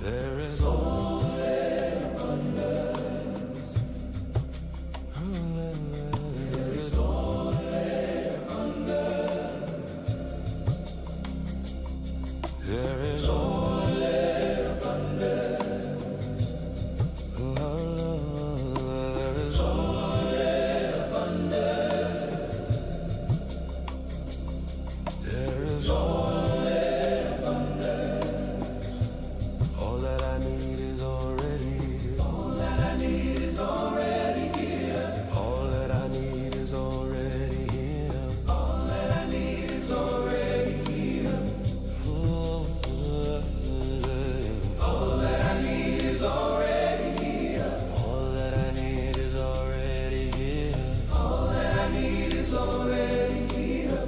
There is only abundance. There is only abundance. There is only abundance. There is only abundance. There is only abundance. All that I need is already here. All that I need is already here. All that I need is already here. All that I need is already here. All that I need is already here. All that I need is already here. All that I need is already here.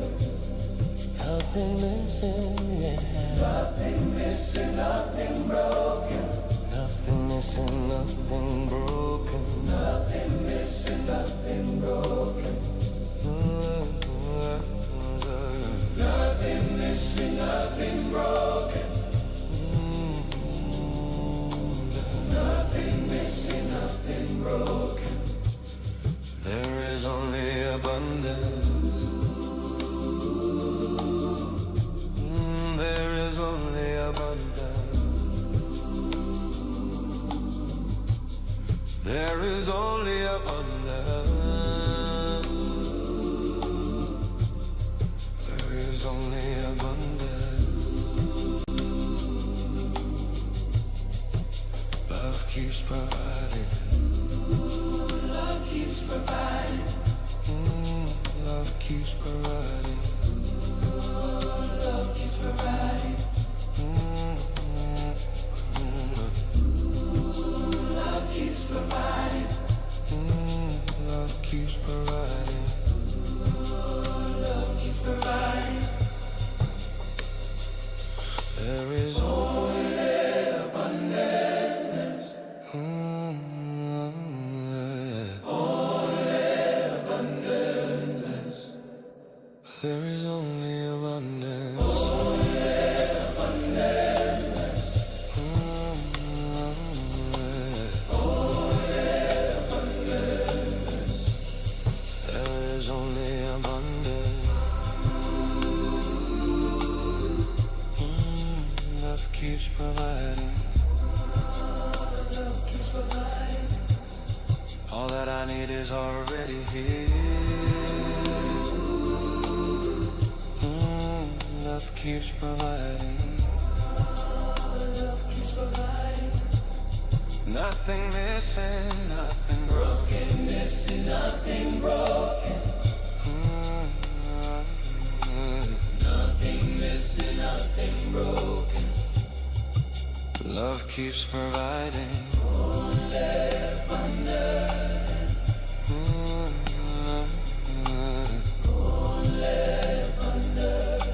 Nothing missing, nothing missing, nothing broken. Nothing missing, nothing broken. Nothing missing, nothing broken. Nothing missing, nothing broken. Nothing missing, nothing broken. There is only abundance. There is only abundance. There is only abundance. There is only abundance. Love keeps providing. Love keeps providing. Love keeps providing. Love keeps providing. Love keeps providing. Love keeps providing. Love keeps providing. There is only abundance. Only abundance. There is only abundance. Only abundance. Only abundance. There is only abundance. Love keeps providing. Love keeps providing. All that I need is already here. Love keeps providing. Love keeps providing. Nothing missing, nothing broken. Missing, nothing broken. Nothing missing, nothing broken. Love keeps providing. Only abundance. Only abundance.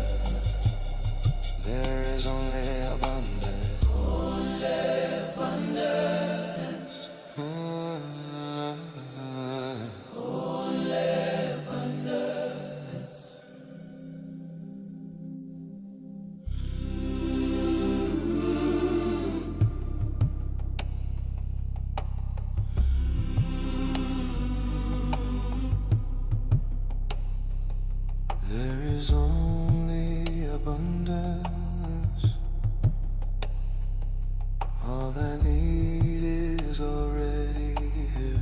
There is only abundance. Only abundance. Only abundance. There is only abundance. All I need is already here.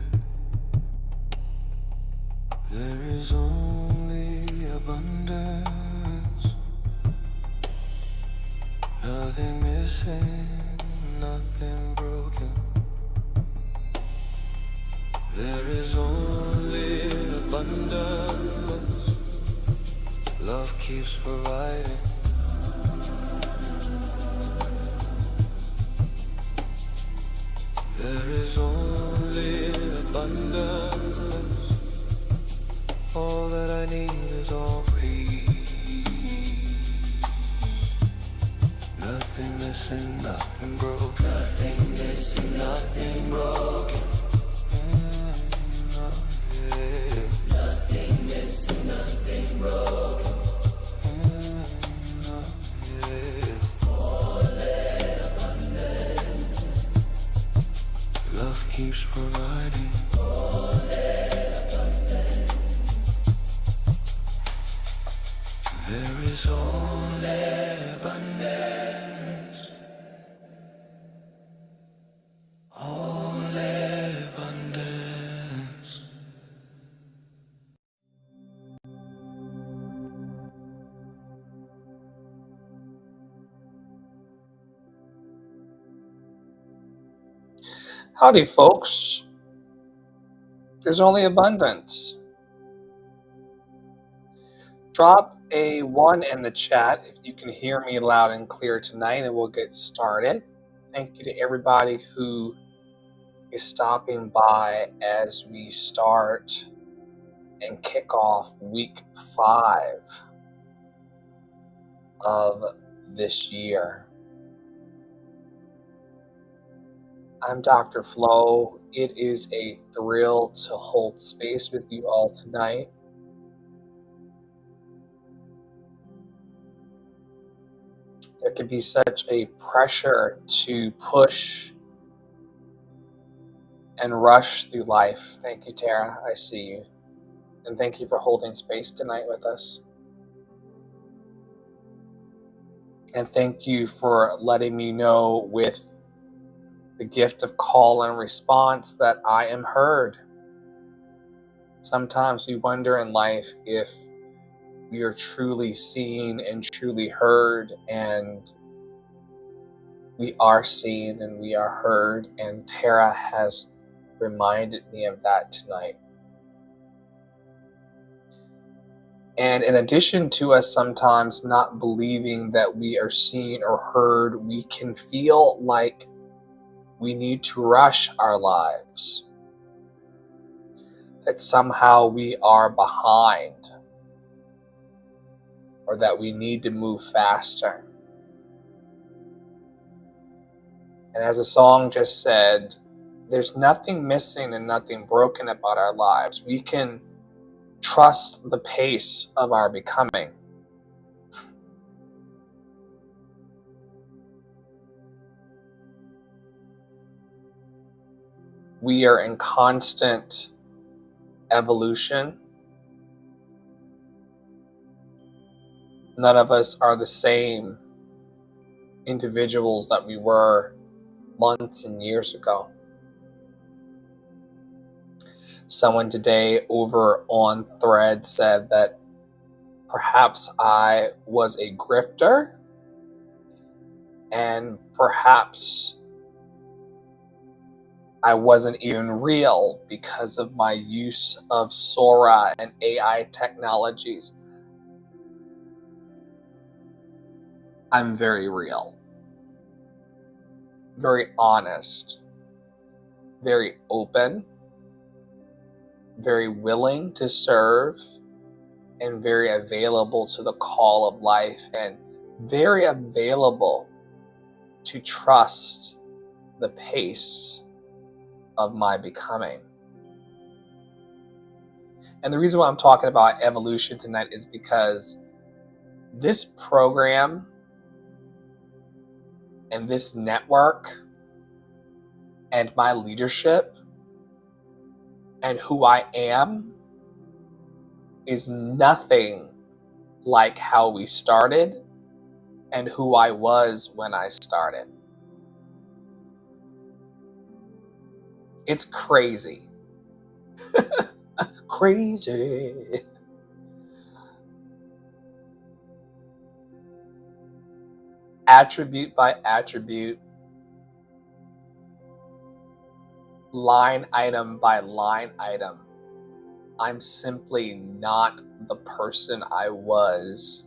There is only abundance. Nothing missing, nothing broken. There is only abundance. Love keeps providing. There is only abundance. All that I need is already. Nothing missing, nothing broken. Nothing missing, nothing broken. Nothing missing, nothing broken. All abundance. keeps providing. There is only abundance. Only abundance. Howdy, folks. There's only abundance. Drop a 1 in the chat if you can hear me loud and clear tonight, and we'll get started. Thank you to everybody who is stopping by as we start and kick off week 5 of this year. I'm Dr. Flo. It is a thrill to hold space with you all tonight. There can be such a pressure to push and rush through life. Thank you, Tara. I see you. And thank you for holding space tonight with us. And thank you for letting me know with the gift of call and response that I am heard. Sometimes we wonder in life if we are truly seen and truly heard, and we are seen and we are heard, and Tara has reminded me of that tonight. And in addition to us sometimes not believing that we are seen or heard, we can feel like we need to rush our lives, that somehow we are behind, or that we need to move faster. And as the song just said, there's nothing missing and nothing broken about our lives. We can trust the pace of our becoming. We are in constant evolution. None of us are the same individuals that we were months and years ago. Someone today over on Thread said that perhaps I was a grifter, and perhaps I wasn't even real because of my use of Sora and AI technologies. I'm very real, very honest, very open, very willing to serve, and very available to the call of life, and very available to trust the pace of my becoming. And the reason why I'm talking about evolution tonight is because this program and this network and my leadership and who I am is nothing like how we started and who I was when I started. It's crazy. Crazy. Attribute by attribute, line item by line item, I'm simply not the person I was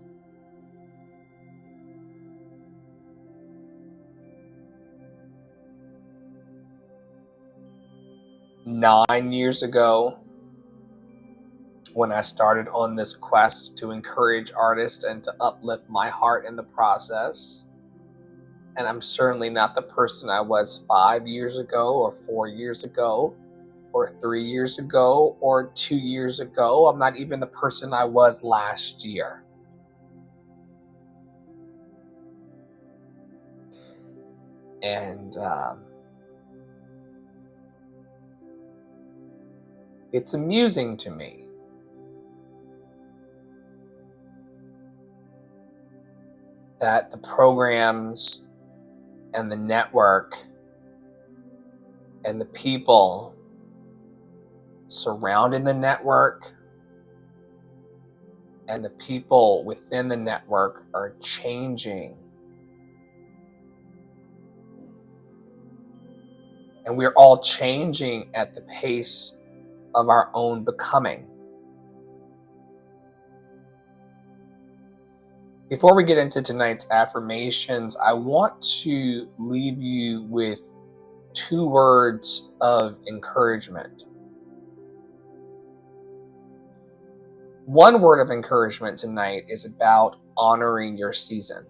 9 years ago when I started on this quest to encourage artists and to uplift my heart in the process. And I'm certainly not the person I was 5 years ago or 4 years ago or 3 years ago or 2 years ago. I'm not even the person I was last year. And It's amusing to me that the programs and the network and the people surrounding the network and the people within the network are changing. And we're all changing at the pace of our own becoming. Before we get into tonight's affirmations, I want to leave you with 2 words of encouragement. One word of encouragement tonight is about honoring your season,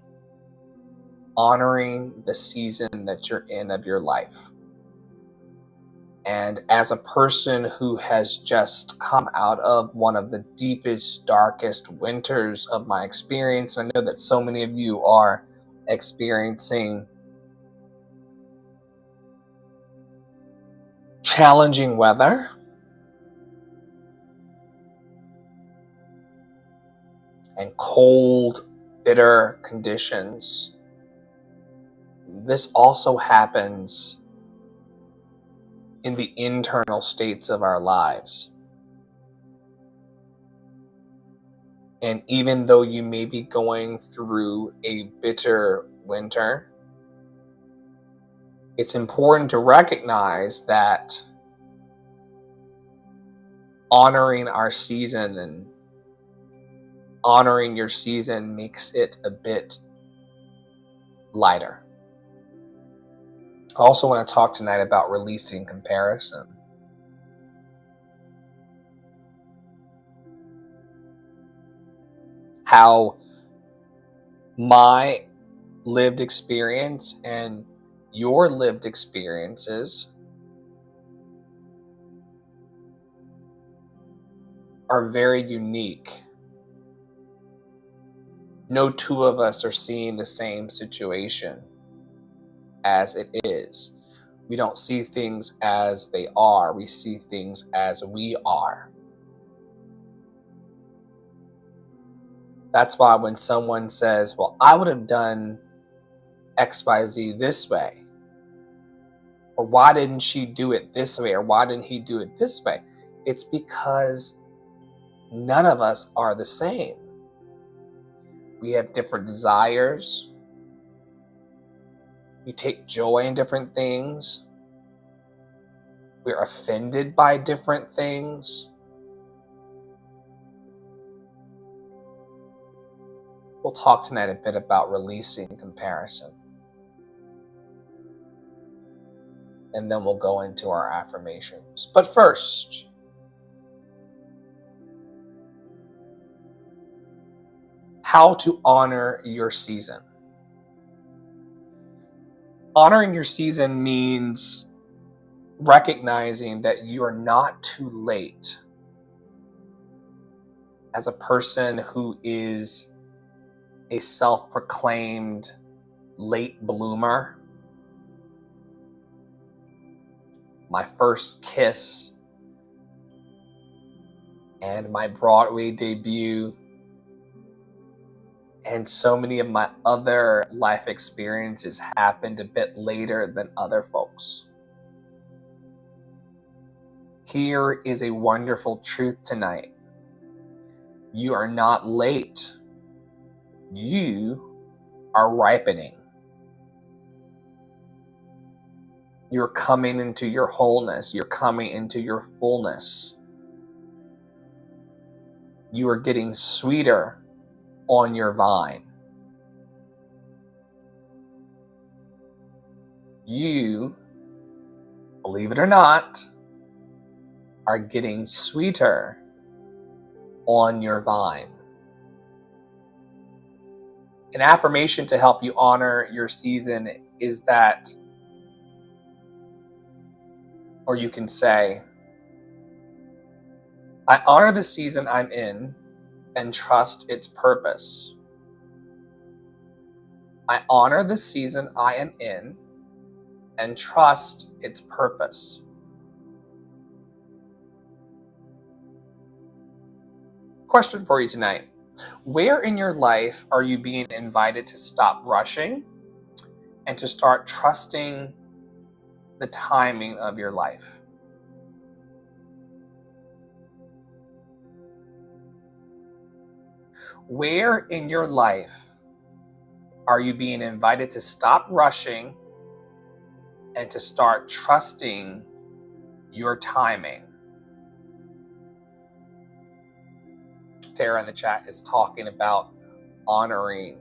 honoring the season that you're in of your life. And as a person who has just come out of one of the deepest, darkest winters of my experience, and I know that so many of you are experiencing challenging weather, and cold, bitter conditions. This also happens in the internal states of our lives. And even though you may be going through a bitter winter, it's important to recognize that honoring our season and honoring your season makes it a bit lighter. I also want to talk tonight about releasing comparison. How my lived experience and your lived experiences are very unique. No two of us are seeing the same situation as it is. We don't see things as they are. We see things as we are. That's why when someone says, well, I would have done XYZ this way, or why didn't she do it this way, or why didn't he do it this way? It's because none of us are the same. We have different desires. We take joy in different things. We're offended by different things. We'll talk tonight a bit about releasing comparison. And then we'll go into our affirmations. But first, how to honor your season. Honoring your season means recognizing that you are not too late. As a person who is a self-proclaimed late bloomer, my first kiss and my Broadway debut and so many of my other life experiences happened a bit later than other folks. Here is a wonderful truth tonight. You are not late. You are ripening. You're coming into your wholeness. You're coming into your fullness. You are getting sweeter on your vine. You, believe it or not, are getting sweeter on your vine. An affirmation to help you honor your season is that, or you can say, I honor the season I'm in and trust its purpose. I honor the season I am in and trust its purpose. Question for you tonight. Where in your life are you being invited to stop rushing and to start trusting the timing of your life? Where in your life are you being invited to stop rushing and to start trusting your timing? Tara in the chat is talking about honoring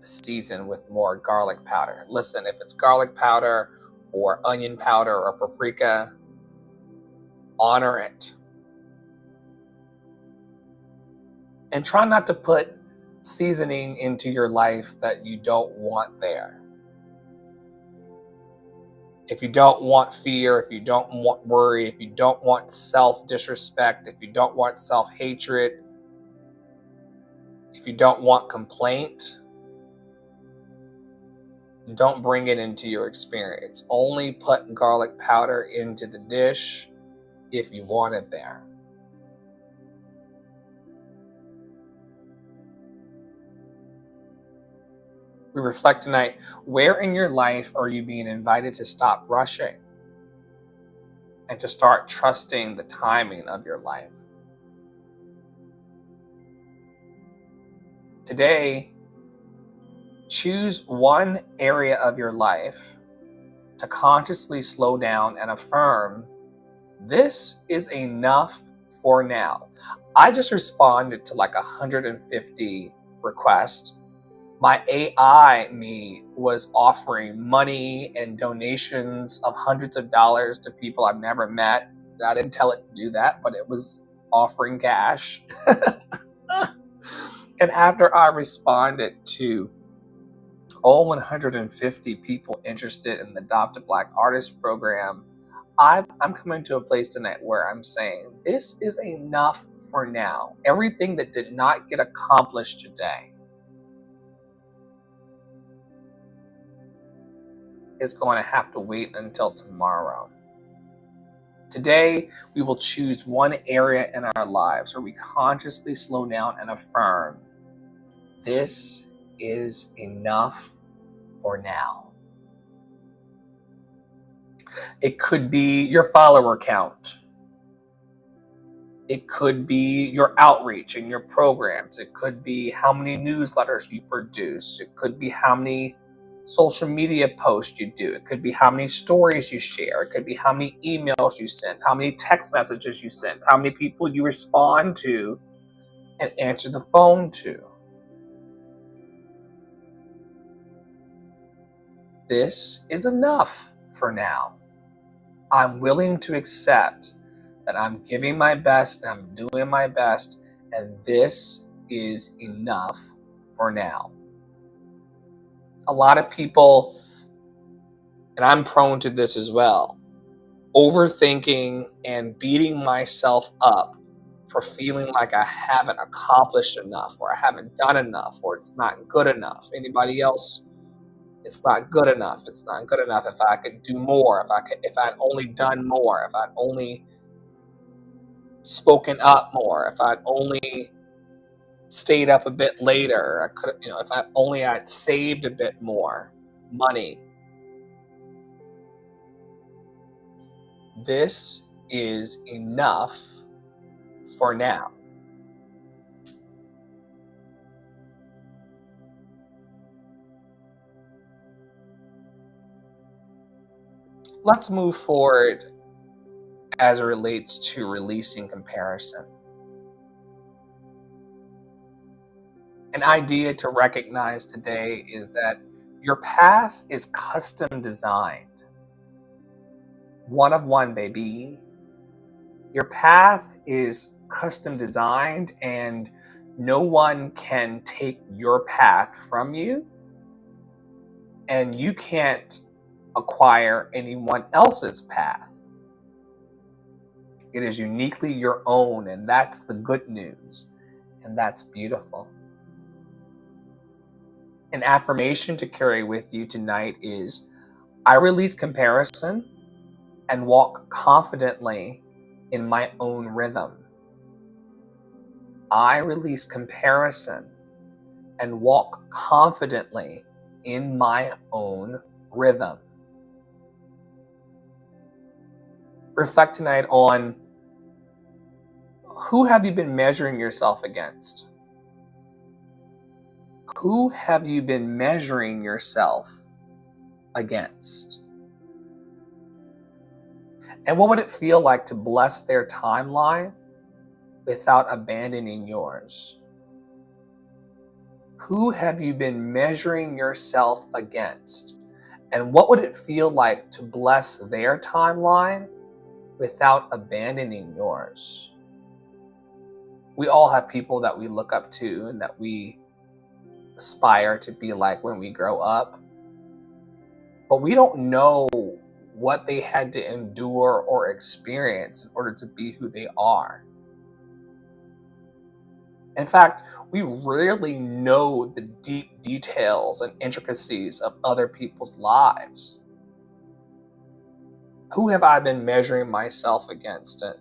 the season with more garlic powder. Listen, if it's garlic powder or onion powder or paprika, honor it. And try not to put seasoning into your life that you don't want there. If you don't want fear, if you don't want worry, if you don't want self-disrespect, if you don't want self-hatred, if you don't want complaint, don't bring it into your experience. Only put garlic powder into the dish if you want it there. We reflect tonight, where in your life are you being invited to stop rushing and to start trusting the timing of your life? Today, choose one area of your life to consciously slow down and affirm, this is enough for now. I just responded to like 150 requests. My AI me was offering money and donations of hundreds of dollars to people I've never met. I didn't tell it to do that, but it was offering cash. And after I responded to all 150 people interested in the Adopt a Black Artist program, I'm coming to a place tonight where I'm saying, this is enough for now. Everything that did not get accomplished today is going to have to wait until tomorrow. Today, we will choose one area in our lives where we consciously slow down and affirm, this is enough for now. It could be your follower count. It could be your outreach and your programs. It could be how many newsletters you produce. It could be how many social media posts you do. It could be how many stories you share. It could be how many emails you send, how many text messages you send, how many people you respond to and answer the phone to. This is enough for now. I'm willing to accept that I'm giving my best and I'm doing my best, and this is enough for now. A lot of people, and I'm prone to this as well, overthinking and beating myself up for feeling like I haven't accomplished enough, or I haven't done enough, or it's not good enough. Anybody else? It's not good enough. It's not good enough. If I could do more, if I'd only done more, if I'd only spoken up more, if I'd only stayed up a bit later, I could, if I only had saved a bit more money. This is enough for now. Let's move forward as it relates to releasing comparison. An idea to recognize today is that your path is custom designed. One of one, baby. Your path is custom designed, and no one can take your path from you, and you can't acquire anyone else's path. It is uniquely your own, and that's the good news, and that's beautiful. An affirmation to carry with you tonight is, I release comparison and walk confidently in my own rhythm. I release comparison and walk confidently in my own rhythm. Reflect tonight on, who have you been measuring yourself against? Who have you been measuring yourself against? And what would it feel like to bless their timeline without abandoning yours? Who have you been measuring yourself against? And what would it feel like to bless their timeline without abandoning yours? We all have people that we look up to and that we aspire to be like when we grow up. But we don't know what they had to endure or experience in order to be who they are. In fact, we rarely know the deep details and intricacies of other people's lives. Who have I been measuring myself against? And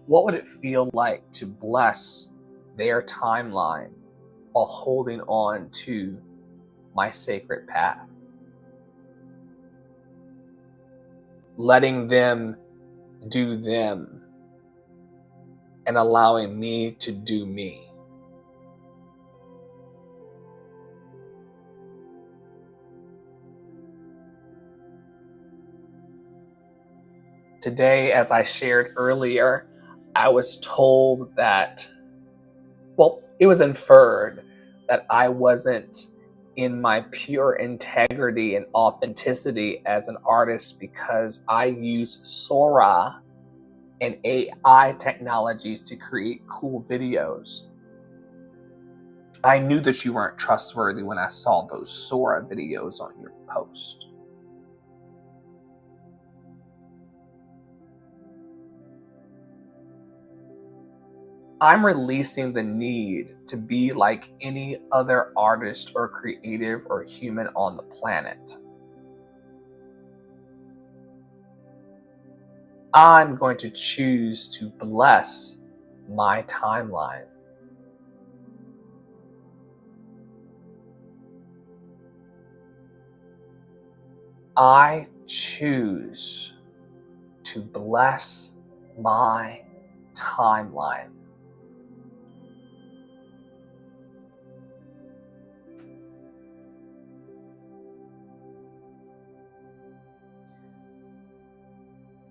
what would it feel like to bless their timeline while holding on to my sacred path? Letting them do them and allowing me to do me. Today, as I shared earlier, I was told that, well, it was inferred that I wasn't in my pure integrity and authenticity as an artist because I use Sora and AI technologies to create cool videos. I knew that you weren't trustworthy when I saw those Sora videos on your post. I'm releasing the need to be like any other artist or creative or human on the planet. I'm going to choose to bless my timeline. I choose to bless my timeline.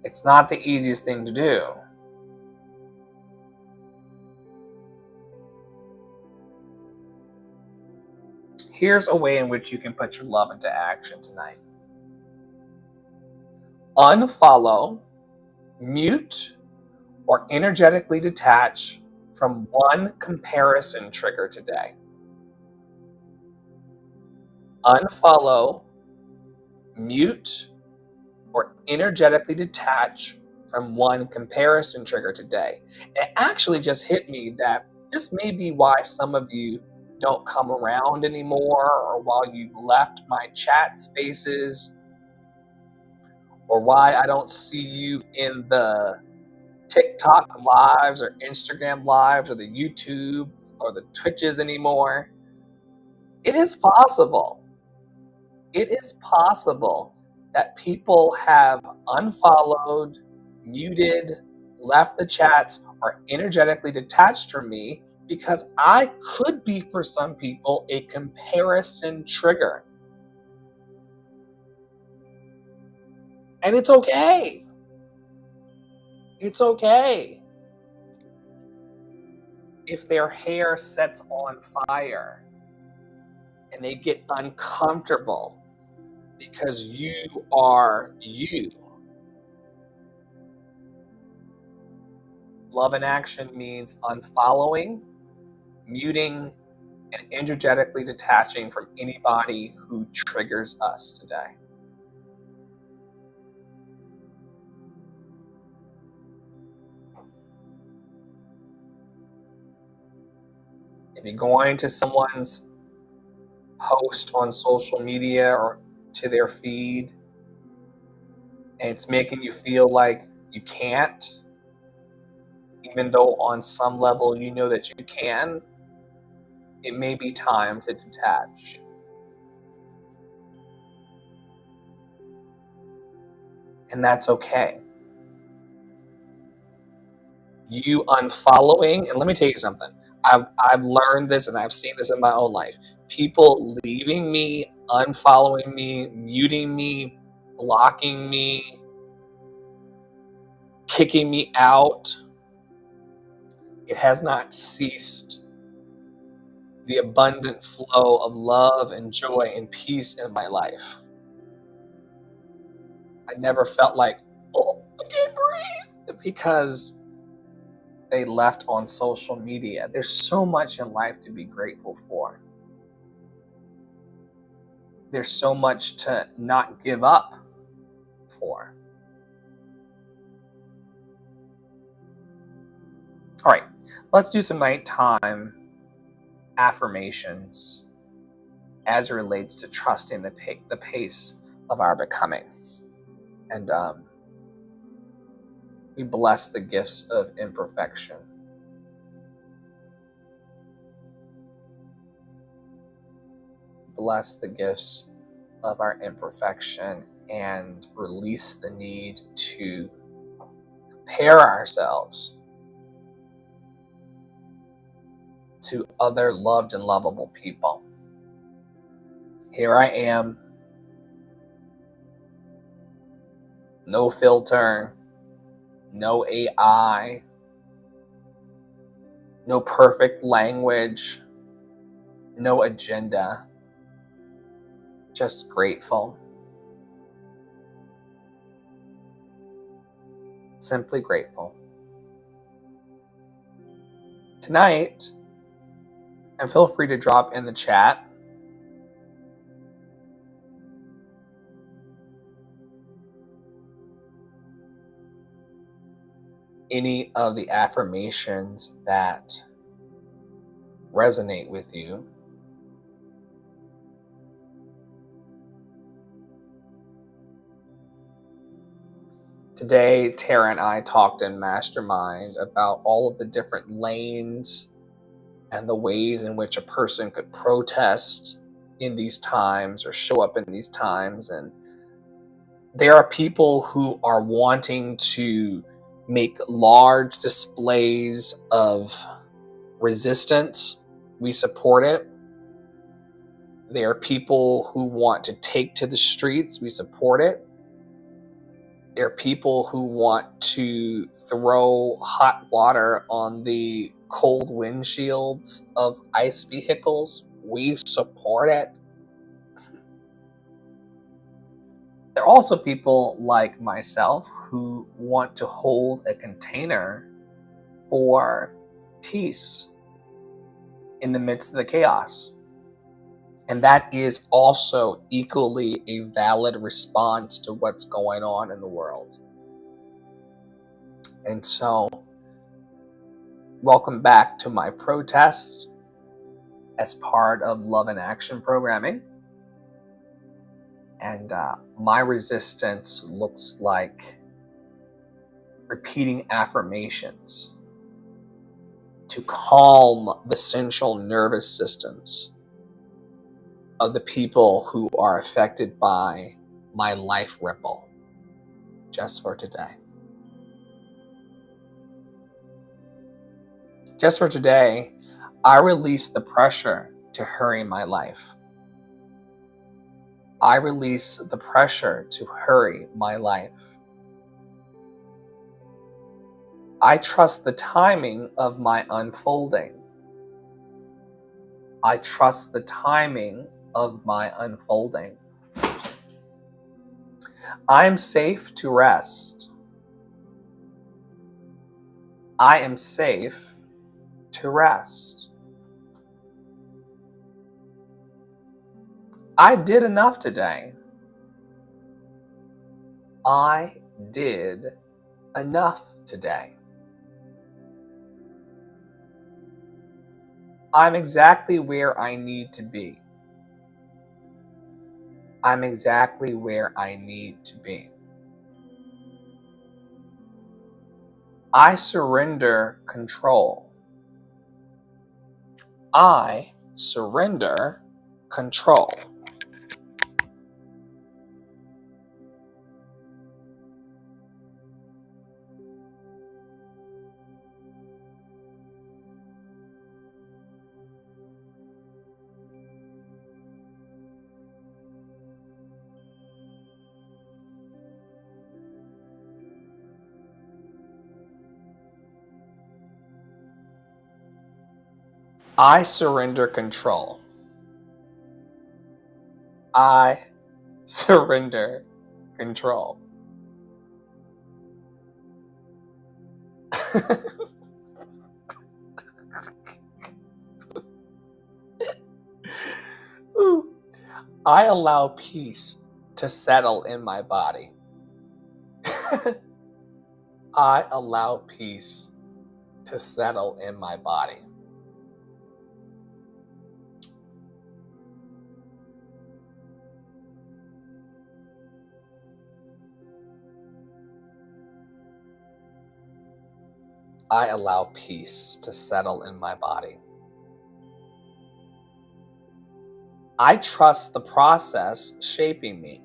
It's not the easiest thing to do. Here's a way in which you can put your love into action tonight. Unfollow, mute, or energetically detach from one comparison trigger today. Unfollow, mute, or energetically detach from one comparison trigger today. It actually just hit me that this may be why some of you don't come around anymore, or while you left my chat spaces, or why I don't see you in the TikTok lives or Instagram lives or the YouTubes or the Twitches anymore. It is possible. It is possible that people have unfollowed, muted, left the chats, or energetically detached from me because I could be, for some people, a comparison trigger. And it's okay. It's okay. If their hair sets on fire and they get uncomfortable because you are you. Love in action means unfollowing, muting, and energetically detaching from anybody who triggers us today. If you're going to someone's post on social media or to their feed and it's making you feel like you can't, Even though on some level you know that you can, it may be time to detach. And that's okay. You unfollowing, and let me tell you something. I've learned this and I've seen this in my own life. People leaving me, unfollowing me, muting me, blocking me, kicking me out, it has not ceased the abundant flow of love and joy and peace in my life. I never felt like, oh, I can't breathe, because they left on social media. There's so much in life to be grateful for. There's so much to not give up for. All right, let's do some nighttime affirmations as it relates to trusting the pace of our becoming. And we bless the gifts of imperfection. Bless the gifts of our imperfection and release the need to compare ourselves to other loved and lovable people. Here I am, no filter, no AI, no perfect language, no agenda, just grateful. Simply grateful. Tonight, and feel free to drop in the chat any of the affirmations that resonate with you. Today, Tara and I talked in Mastermind about all of the different lanes and the ways in which a person could protest in these times or show up in these times. And there are people who are wanting to make large displays of resistance. We support it. There are people who want to take to the streets. We support it. There are people who want to throw hot water on the cold windshields of ICE vehicles. We support it. There are also people like myself who want to hold a container for peace in the midst of the chaos. And that is also equally a valid response to what's going on in the world. And so, welcome back to my protest as part of Love in Action programming. And my resistance looks like repeating affirmations to calm the central nervous systems of the people who are affected by my life ripple, just for today. Just for today, I release the pressure to hurry my life. I release the pressure to hurry my life. I trust the timing of my unfolding. I trust the timing of my unfolding. I am safe to rest. I am safe to rest. I did enough today. I did enough today. I'm exactly where I need to be. I'm exactly where I need to be. I surrender control. I surrender control. I surrender control. I surrender control. Ooh. I allow peace to settle in my body. I allow peace to settle in my body. I allow peace to settle in my body. I trust the process shaping me.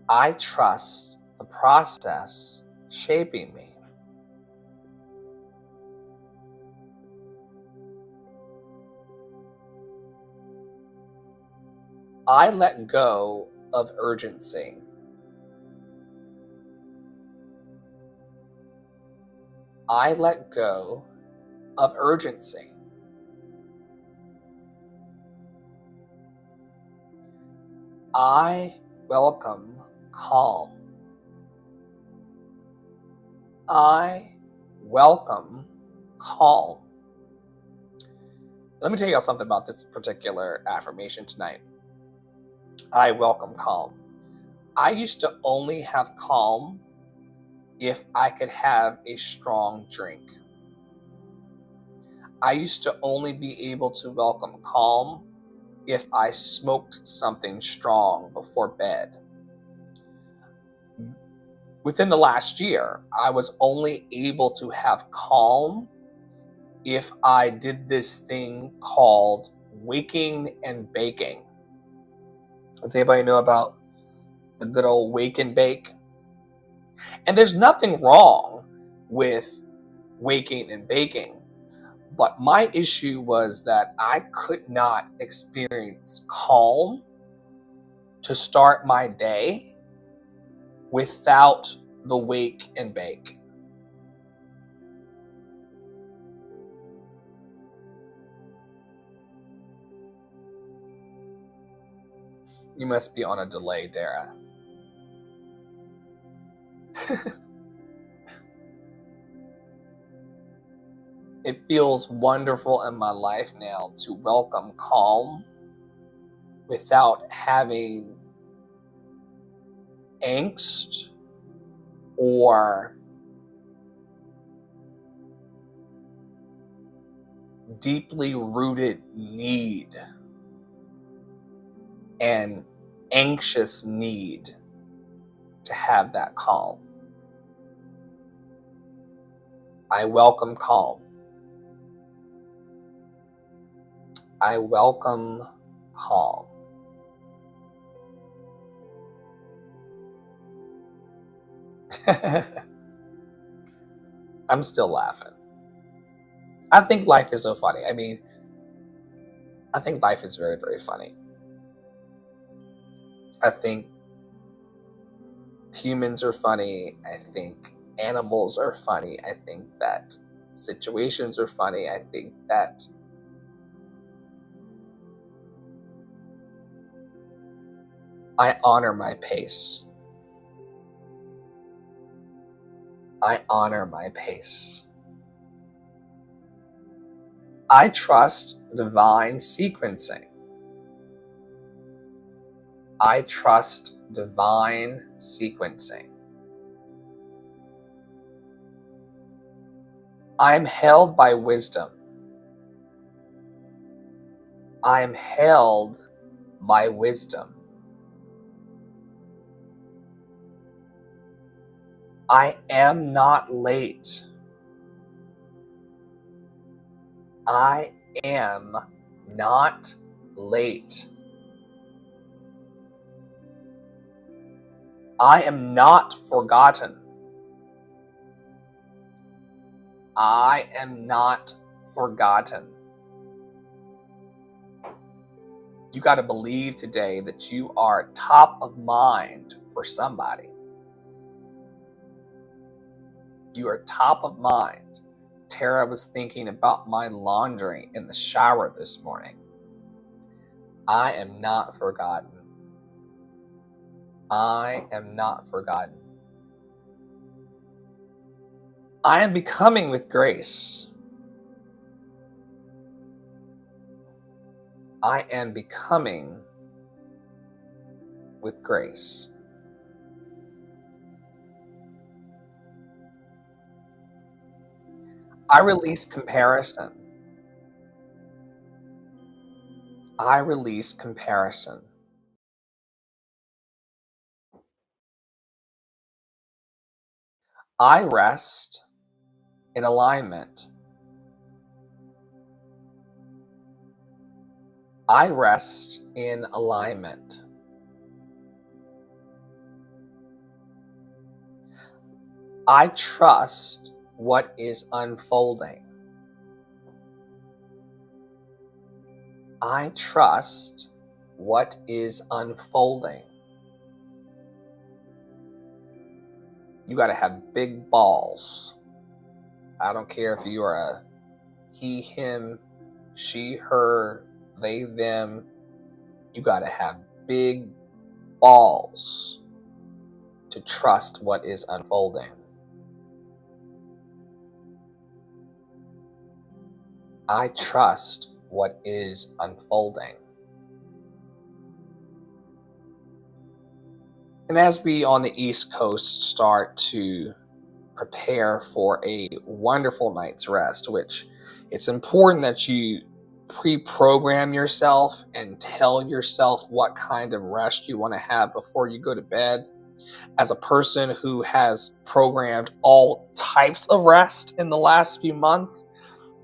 I trust the process shaping me. I let go of urgency. I let go of urgency. I welcome calm. I welcome calm. Let me tell you something about this particular affirmation tonight. I welcome calm. I used to only have calm if I could have a strong drink. I used to only be able to welcome calm if I smoked something strong before bed. Within the last year, I was only able to have calm if I did this thing called waking and baking. Does anybody know about the good old wake and bake? And there's nothing wrong with waking and baking, but my issue was that I could not experience calm to start my day without the wake and bake. You must be on a delay, Dara. It feels wonderful in my life now to welcome calm without having angst or deeply rooted need and anxious need to have that calm. I welcome calm. I welcome calm. I'm still laughing. I think life is so funny. I think life is very, very funny. I think humans are funny. I think animals are funny. I think that situations are funny. I think that I honor my pace. I honor my pace. I trust divine sequencing. I trust divine sequencing. I am held by wisdom. I am held by wisdom. I am not late. I am not late. I am not forgotten. I am not forgotten. You got to believe today that you are top of mind for somebody. You are top of mind. Tara was thinking about my laundry in the shower this morning. I am not forgotten. I am not forgotten. I am becoming with grace. I am becoming with grace. I release comparison. I release comparison. I rest in alignment. I rest in alignment. I trust what is unfolding. I trust what is unfolding. You got to have big balls. I don't care if you are a he, him, she, her, they, them. You got to have big balls to trust what is unfolding. I trust what is unfolding. And as we on the East Coast start to prepare for a wonderful night's rest, which it's important that you pre-program yourself and tell yourself what kind of rest you want to have before you go to bed. As a person who has programmed all types of rest in the last few months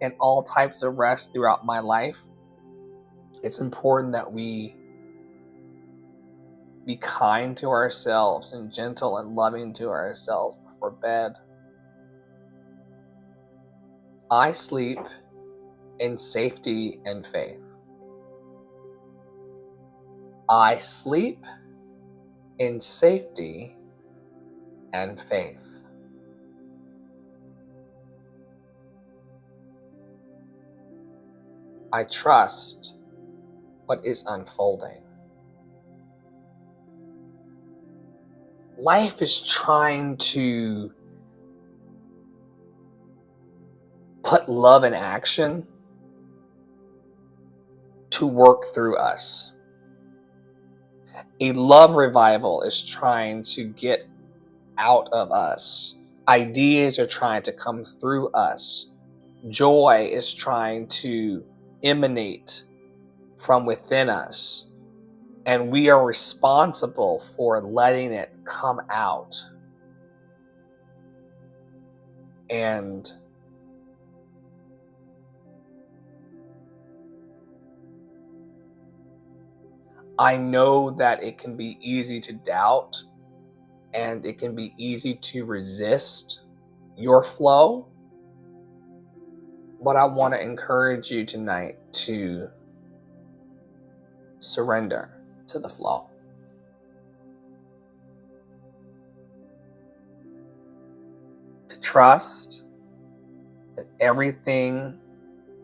and all types of rest throughout my life, it's important that we be kind to ourselves and gentle and loving to ourselves before bed. I sleep in safety and faith. I sleep in safety and faith. I trust what is unfolding. Life is trying to put love in action to work through us. A love revival is trying to get out of us. Ideas are trying to come through us. Joy is trying to emanate from within us. And we are responsible for letting it come out. And I know that it can be easy to doubt and it can be easy to resist your flow. But I want to encourage you tonight to surrender to the flow. To trust that everything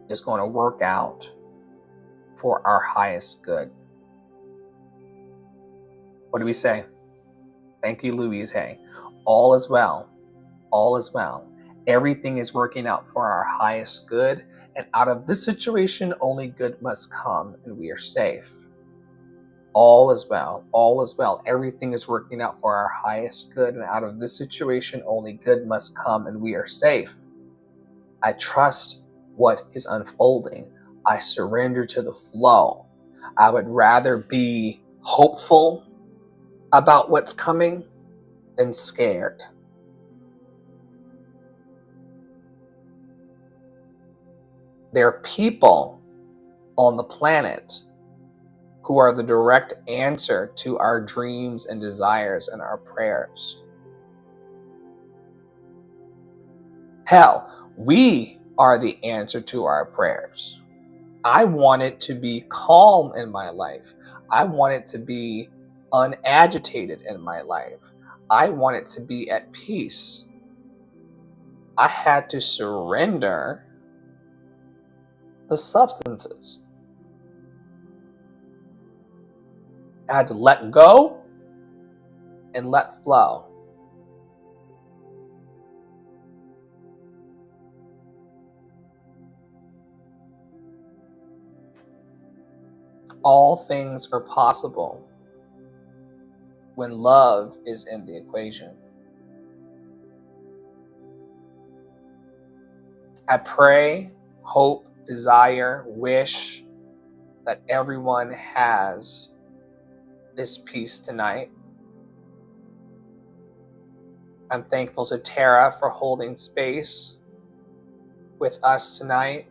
is going to work out for our highest good. What do we say? Thank you, Louise Hay. All is well. All is well. Everything is working out for our highest good. And out of this situation, only good must come and we are safe. All is well. All is well. Everything is working out for our highest good. And out of this situation, only good must come and we are safe. I trust what is unfolding. I surrender to the flow. I would rather be hopeful about what's coming than scared. There are people on the planet who are the direct answer to our dreams and desires and our prayers. Hell, we are the answer to our prayers. I want it to be calm in my life. I want it to be unagitated in my life. I want it to be at peace. I had to surrender the substances. I had to let go and let flow. All things are possible when love is in the equation. I pray, hope, desire, wish that everyone has this peace tonight. I'm thankful to Tara for holding space with us tonight.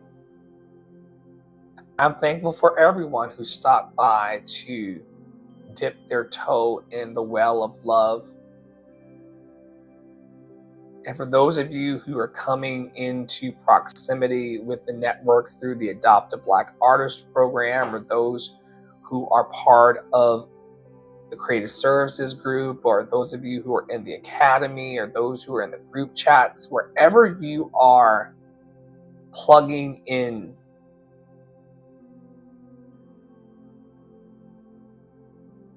I'm thankful for everyone who stopped by to dip their toe in the well of love. And for those of you who are coming into proximity with the network through the Adopt a Black Artist program, or those who are part of the Creative Services group, or those of you who are in the Academy, or those who are in the group chats, wherever you are plugging in,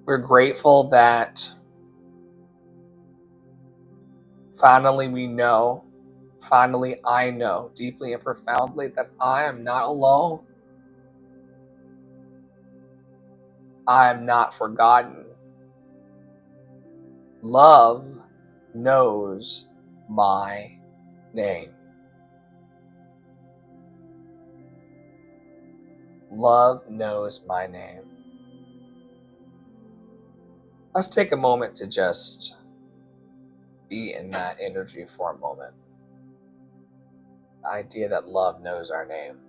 we're grateful that finally I know deeply and profoundly that I am not alone. I am not forgotten. Love knows my name. Love knows my name. Let's take a moment to just be in that energy for a moment. The idea that love knows our name.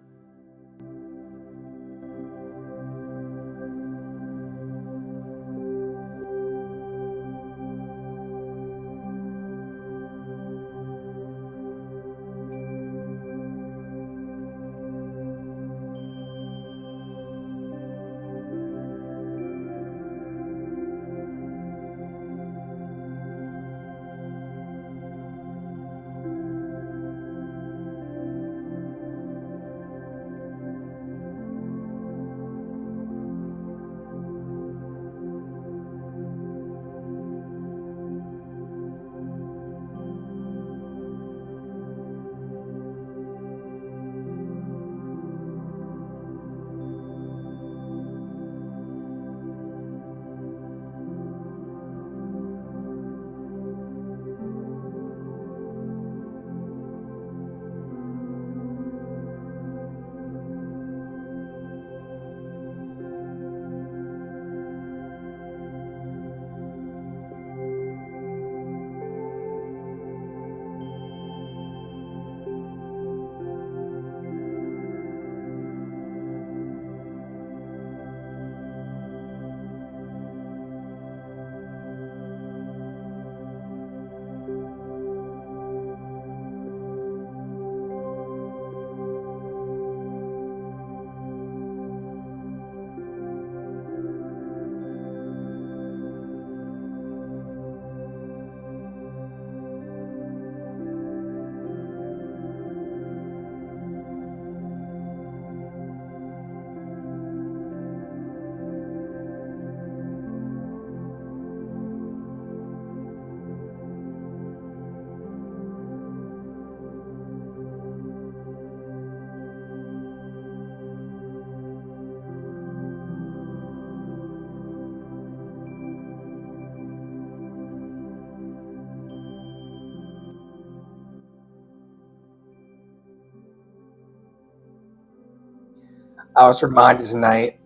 I was reminded tonight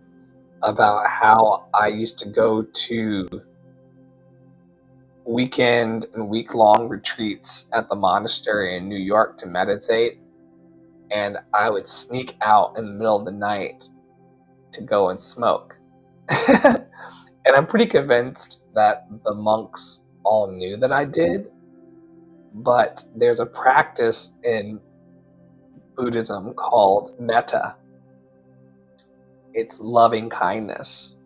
about how I used to go to weekend and week-long retreats at the monastery in New York to meditate. and I would sneak out in the middle of the night to go and smoke. And I'm pretty convinced that the monks all knew that I did, but there's a practice in Buddhism called metta. It's loving kindness,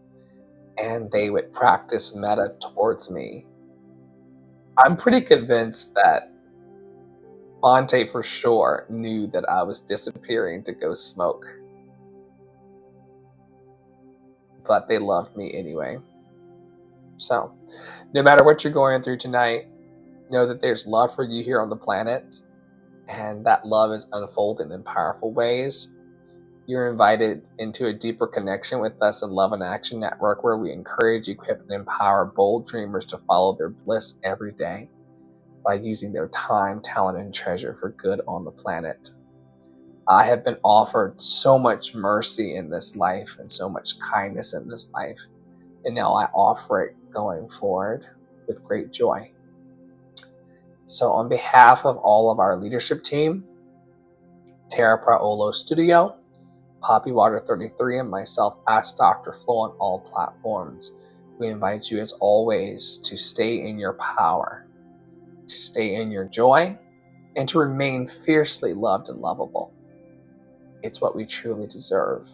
and they would practice metta towards me. I'm pretty convinced that Monte for sure knew that I was disappearing to go smoke, but they loved me anyway. So, no matter what you're going through tonight, know that there's love for you here on the planet, and that love is unfolding in powerful ways. You're invited into a deeper connection with us in Love in Action Network, where we encourage, equip, and empower bold dreamers to follow their bliss every day by using their time, talent, and treasure for good on the planet. I have been offered so much mercy in this life and so much kindness in this life, and now I offer it going forward with great joy. So on behalf of all of our leadership team, Tara Praolo Studio, Poppy Water 33, and myself, Ask Dr. Flo, on all platforms, we invite you as always to stay in your power, to stay in your joy, and to remain fiercely loved and lovable. It's what we truly deserve.